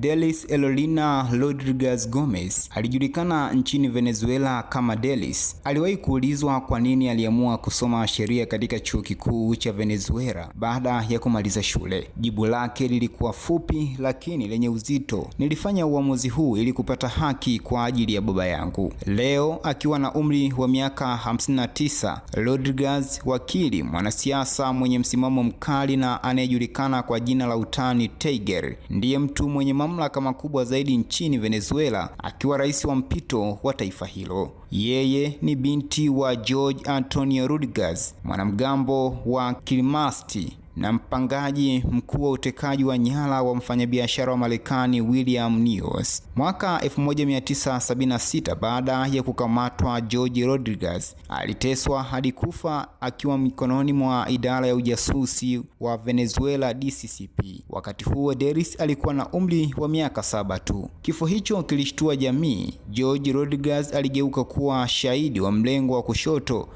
Delcy Eloína Rodriguez Gomez alijulikana nchini Venezuela kama Delcy. Aliwahi kuulizwa kwa nini aliamua kusoma sheria katika chuo kikuu cha Venezuela baada ya kumaliza shule. Jibu lake lilikuwa fupi lakini lenye uzito: nilifanya uamuzi huu ili kupata haki kwa ajili ya baba yangu. Leo akiwa na umri wa miaka 59, Rodriguez, wakili, mwanasiasa mwenye msimamo mkali na anayejulikana kwa jina la utani Tiger, ndiye mtu mwenye mamlaka makubwa zaidi nchini Venezuela, akiwa rais wa mpito wa taifa hilo. Yeye ni binti wa Jorge Antonio Rodriguez, mwanamgambo wa Kilimasti na mpangaji mkuu wa utekaji wa nyara wa mfanyabiashara wa Marekani William Nios. Mwaka 1976, baada ya kukamatwa, Jorge Rodriguez aliteswa hadi kufa akiwa mikononi mwa idara ya ujasusi wa Venezuela DCCP. Wakati huo Delcy alikuwa na umri wa miaka 7 tu. Kifo hicho kilishtua jamii. Jorge Rodriguez aligeuka kuwa shahidi wa mlengo wa kushoto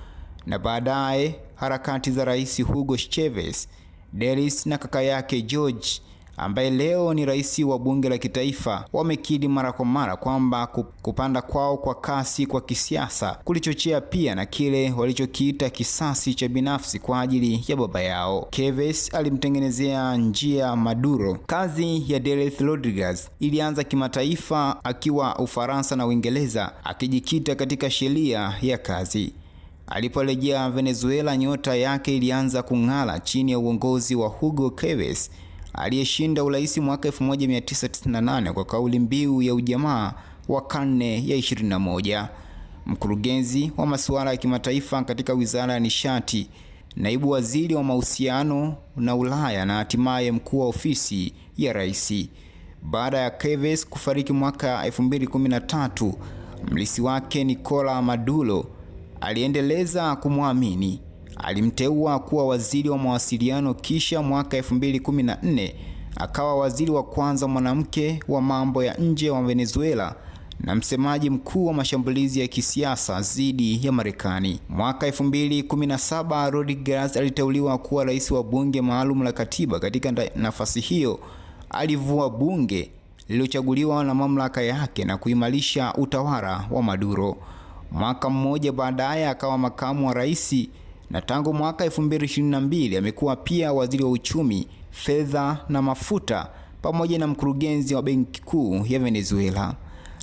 na baadaye harakati za Rais Hugo Chavez. Delcy na kaka yake Jorge, ambaye leo ni rais wa bunge la kitaifa, wamekiri mara kwa mara kwamba kupanda kwao kwa kasi kwa kisiasa kulichochea pia na kile walichokiita kisasi cha binafsi kwa ajili ya baba yao. Chavez alimtengenezea njia Maduro. Kazi ya Delcy Rodriguez ilianza kimataifa akiwa Ufaransa na Uingereza, akijikita katika sheria ya kazi. Aliporejea Venezuela, nyota yake ilianza kung'ara chini ya uongozi wa Hugo Chavez, aliyeshinda urais mwaka 1998 kwa kauli mbiu ya ujamaa wa karne ya 21. Mkurugenzi wa masuala ya kimataifa katika Wizara ya Nishati, naibu waziri wa mahusiano na Ulaya na hatimaye mkuu wa ofisi ya rais. Baada ya Chavez kufariki mwaka 2013, mlisi wake Nicolas Maduro aliendeleza kumwamini. Alimteua kuwa waziri wa mawasiliano, kisha mwaka 2014 akawa waziri wa kwanza mwanamke wa mambo ya nje wa Venezuela na msemaji mkuu wa mashambulizi ya kisiasa dhidi ya Marekani. Mwaka 2017 Rodriguez aliteuliwa kuwa rais wa bunge maalum la katiba. Katika nafasi hiyo alivua bunge lililochaguliwa na mamlaka yake na kuimarisha utawala wa Maduro. Mwaka mmoja baadaye akawa makamu wa rais, na tangu mwaka 2022 amekuwa pia waziri wa uchumi, fedha na mafuta pamoja na mkurugenzi wa benki kuu ya Venezuela.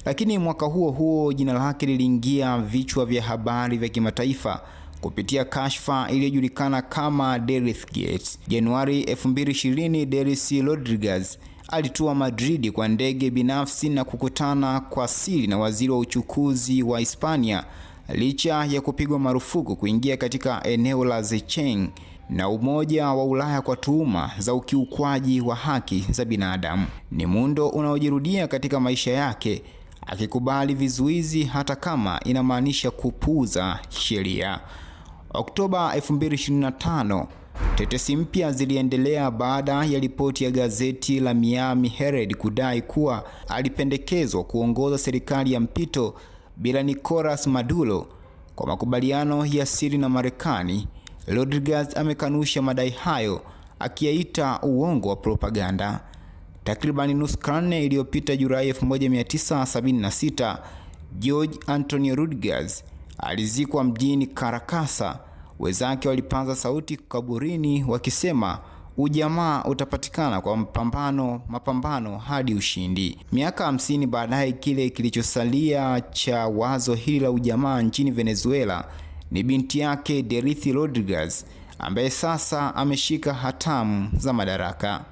Lakini mwaka huo huo jina lake liliingia vichwa vya habari vya kimataifa kupitia kashfa iliyojulikana kama Delcy Gate. Januari 2020, Delcy Rodriguez alitua Madrid kwa ndege binafsi na kukutana kwa siri na waziri wa uchukuzi wa Hispania, licha ya kupigwa marufuku kuingia katika eneo la Schengen na Umoja wa Ulaya kwa tuhuma za ukiukwaji wa haki za binadamu. Ni muundo unaojirudia katika maisha yake, akikubali vizuizi hata kama inamaanisha kupuuza sheria. Oktoba 2025, tetesi mpya ziliendelea baada ya ripoti ya gazeti la Miami Herald kudai kuwa alipendekezwa kuongoza serikali ya mpito bila Nicolas Maduro kwa makubaliano ya siri na Marekani. Rodriguez amekanusha madai hayo, akiyaita uongo wa propaganda. Takriban nusu karne iliyopita, Julai 1976, Jorge Antonio Rodriguez alizikwa mjini Caracas. Wenzake walipaza sauti kaburini wakisema ujamaa utapatikana kwa mapambano hadi ushindi. Miaka 50 baadaye, kile kilichosalia cha wazo hili la ujamaa nchini Venezuela ni binti yake Delcy Rodriguez, ambaye sasa ameshika hatamu za madaraka.